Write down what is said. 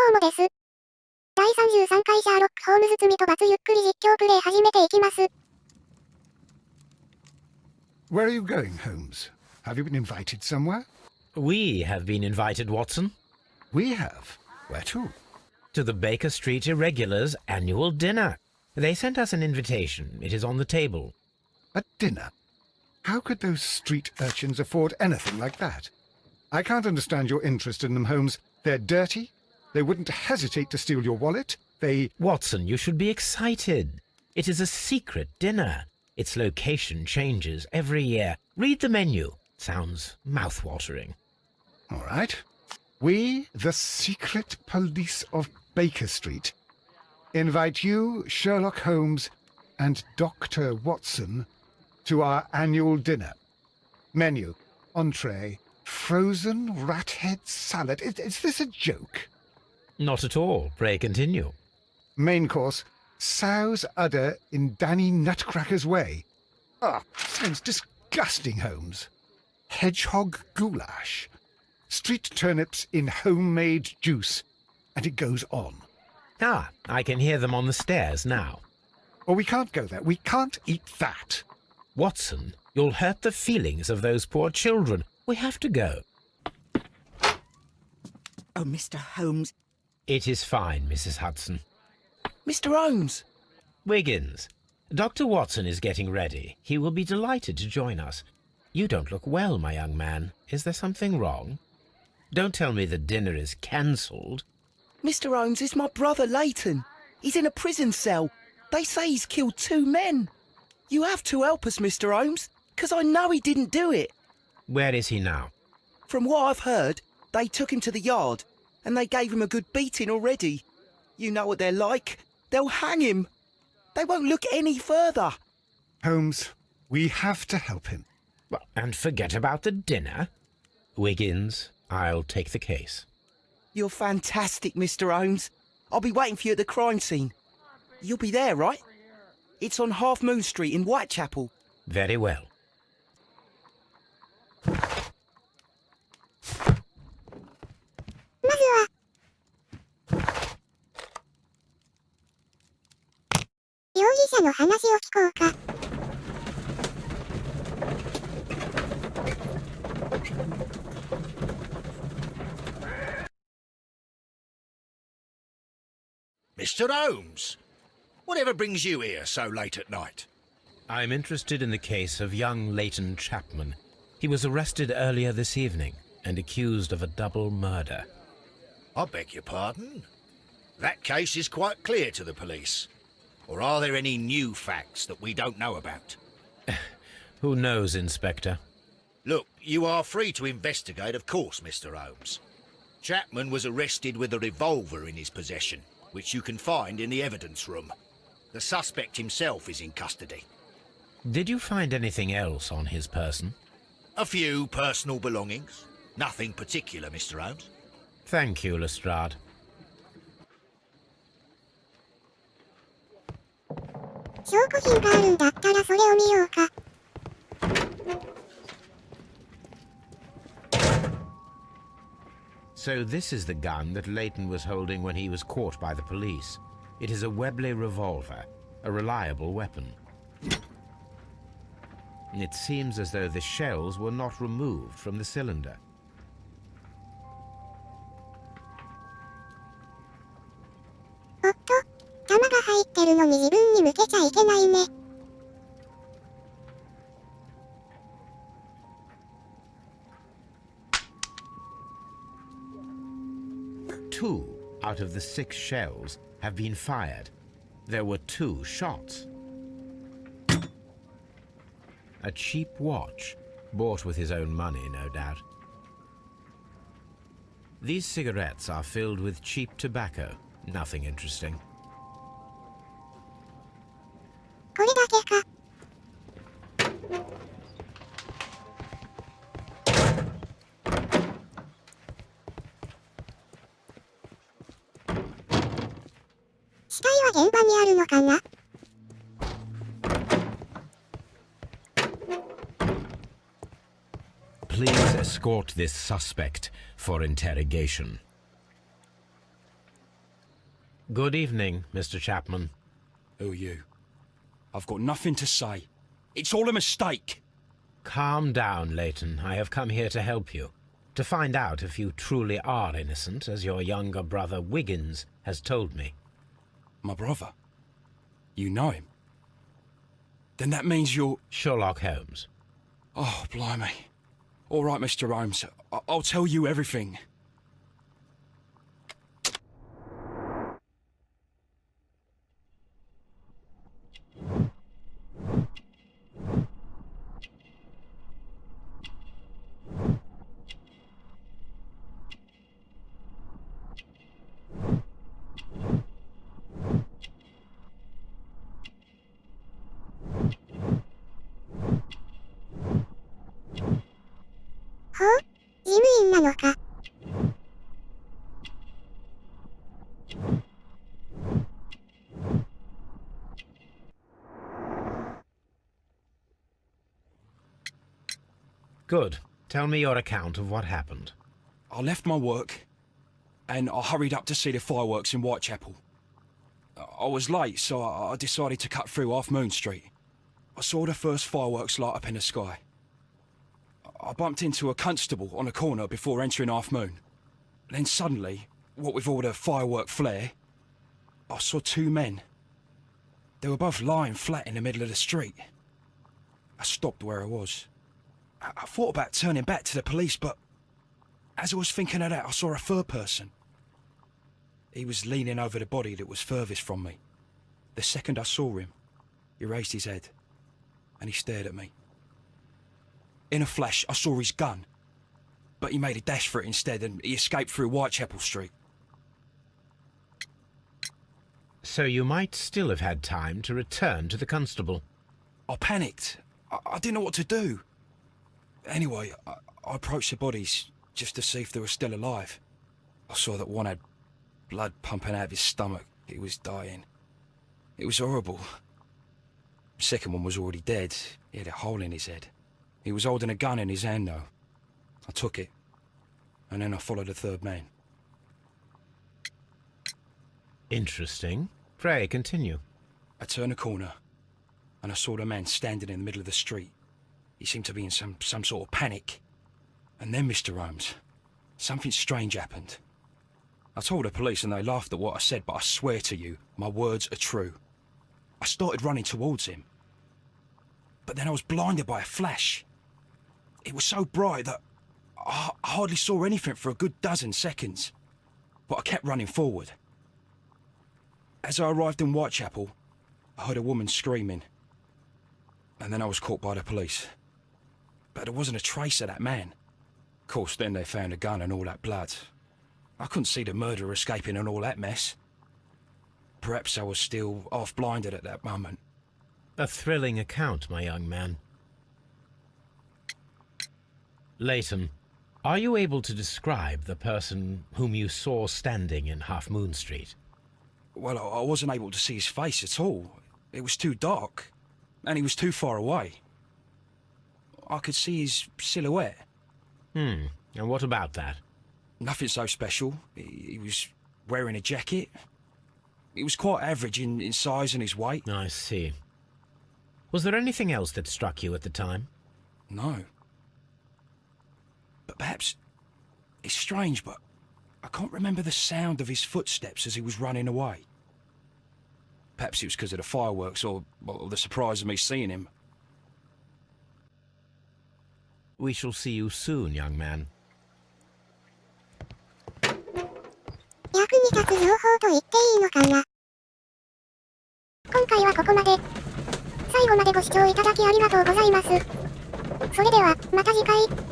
うもです。第33回シャーロック・ホームズ罪と罰ゆっくり実況プレイ始めていきます。Where are you going, Holmes? Have you been invited somewhere? We have been invited, Watson. We have. Where to? To the Baker Street Irregulars' annual dinner. They sent us an invitation. It is on the table. A dinner? How could those street urchins afford anything like that? I can't understand your interest in them, Holmes. They're dirty. They wouldn't hesitate to steal your wallet. Watson, you should be excited. It is a secret dinner. Its location changes every year. Read the menu. Sounds mouth-watering. All right. We, the secret police of Baker Street, invite you, Sherlock Holmes, and Dr. Watson to our annual dinner. Menu, entree, frozen rat head salad. Is this a joke? Not at all. Pray continue. Main course, sow's udder in Danny Nutcracker's way. Sounds disgusting, Holmes. Hedgehog goulash. Street turnips in homemade juice. And it goes on. I can hear them on the stairs now. Oh, we can't go there. We can't eat that. Watson, you'll hurt the feelings of those poor children. We have to go. Oh, Mr. Holmes. It is fine, Mrs. Hudson. Mr. Holmes! Wiggins, Dr. Watson is getting ready. He will be delighted to join us. You don't look well, my young man. Is there something wrong? Don't tell me the dinner is cancelled. Mr. Holmes, it's my brother Leighton. He's in a prison cell. They say he's killed 2 men. You have to help us, Mr. Holmes, 'cause I know he didn't do it. Where is he now? From what I've heard, they took him to the yard, and they gave him a good beating already. You know what they're like. They'll hang him. They won't look any further. Holmes, we have to help him. And forget about the dinner? Wiggins, I'll take the case. You're fantastic, Mr. Holmes. I'll be waiting for you at the crime scene. You'll be there, right? It's on Half Moon Street in Whitechapel. Very well. まずは容疑者の話を聞こうか。Mr. Holmes, whatever brings you here so late at night? I'm interested in the case of young Leighton Chapman. He was arrested earlier this evening and accused of a double murder. I beg your pardon? That case is quite clear to the police. Or are there any new facts that we don't know about? Who knows, Inspector? Look, you are free to investigate, of course, Mr. Holmes. Chapman was arrested with a revolver in his possession, which you can find in the evidence room. The suspect himself is in custody. Did you find anything else on his person? A few personal belongings. Nothing particular, Mr. Holmes. Thank you, Lestrade. 証拠品があるんだったらそれを見ようか。So this is the gun that Leighton was holding when he was caught by the police. It is a Webley revolver, a reliable weapon. It seems as though the shells were not removed from the cylinder. おっと、弾が入ってるのに自分に向けちゃいけないね。2 out of the 6 shells have been fired. There were 2 shots. A cheap watch, bought with his own money, no doubt. These cigarettes are filled with cheap tobacco. Nothing interesting. これだけか。死体は現場にあるのかな？ Please escort this suspect for interrogation. Good evening, Mr. Chapman. Who are you? I've got nothing to say. It's all a mistake. Calm down, Leighton. I have come here to help you. To find out if you truly are innocent, as your younger brother Wiggins has told me. My brother? You know him? Then that means you're... Sherlock Holmes. Oh, blimey. All right, Mr. Holmes. I'll tell you everything. Good. Tell me your account of what happened. I left my work, and I hurried up to see the fireworks in Whitechapel. I was late, so I decided to cut through Half Moon Street. I saw the first fireworks light up in the sky. I bumped into a constable on a corner before entering Half Moon. Then suddenly, what with all the firework flare, I saw two men. They were both lying flat in the middle of the street. I stopped where I was. I thought about turning back to the police, but as I was thinking of that, I saw a third person. He was leaning over the body that was furthest from me. The second I saw him, he raised his head, and he stared at me. In a flash, I saw his gun, but he made a dash for it instead, and he escaped through Whitechapel Street. So you might still have had time to return to the constable. I panicked. I didn't know what to do. Anyway, I approached the bodies just to see if they were still alive. I saw that one had blood pumping out of his stomach. He was dying. It was horrible. The second one was already dead. He had a hole in his head. He was holding a gun in his hand, though. I took it, and then I followed the third man. Interesting. Pray, continue. I turned a corner, and I saw the man standing in the middle of the street. He seemed to be in some sort of panic. And then, Mr. Holmes, something strange happened. I told the police and they laughed at what I said, but I swear to you, my words are true. I started running towards him. But then I was blinded by a flash. It was so bright that I hardly saw anything for a good dozen seconds. But I kept running forward. As I arrived in Whitechapel, I heard a woman screaming. And then I was caught by the police. But there wasn't a trace of that man. Of course, then they found a gun and all that blood. I couldn't see the murderer escaping and all that mess. Perhaps I was still half-blinded at that moment. A thrilling account, my young man. Leighton, are you able to describe the person whom you saw standing in Half Moon Street? Well, I wasn't able to see his face at all. It was too dark, and he was too far away. I could see his silhouette. And what about that? Nothing so special. He was wearing a jacket. He was quite average in size and his weight. I see. Was there anything else that struck you at the time? No. But perhaps... It's strange, but I can't remember the sound of his footsteps as he was running away. Perhaps it was because of the fireworks or the surprise of me seeing him. We shall see you soon, young man. 役に立つ情報と言っていいのかな。今回はここまで。最後までご視聴いただきありがとうございます。それでは、また次回。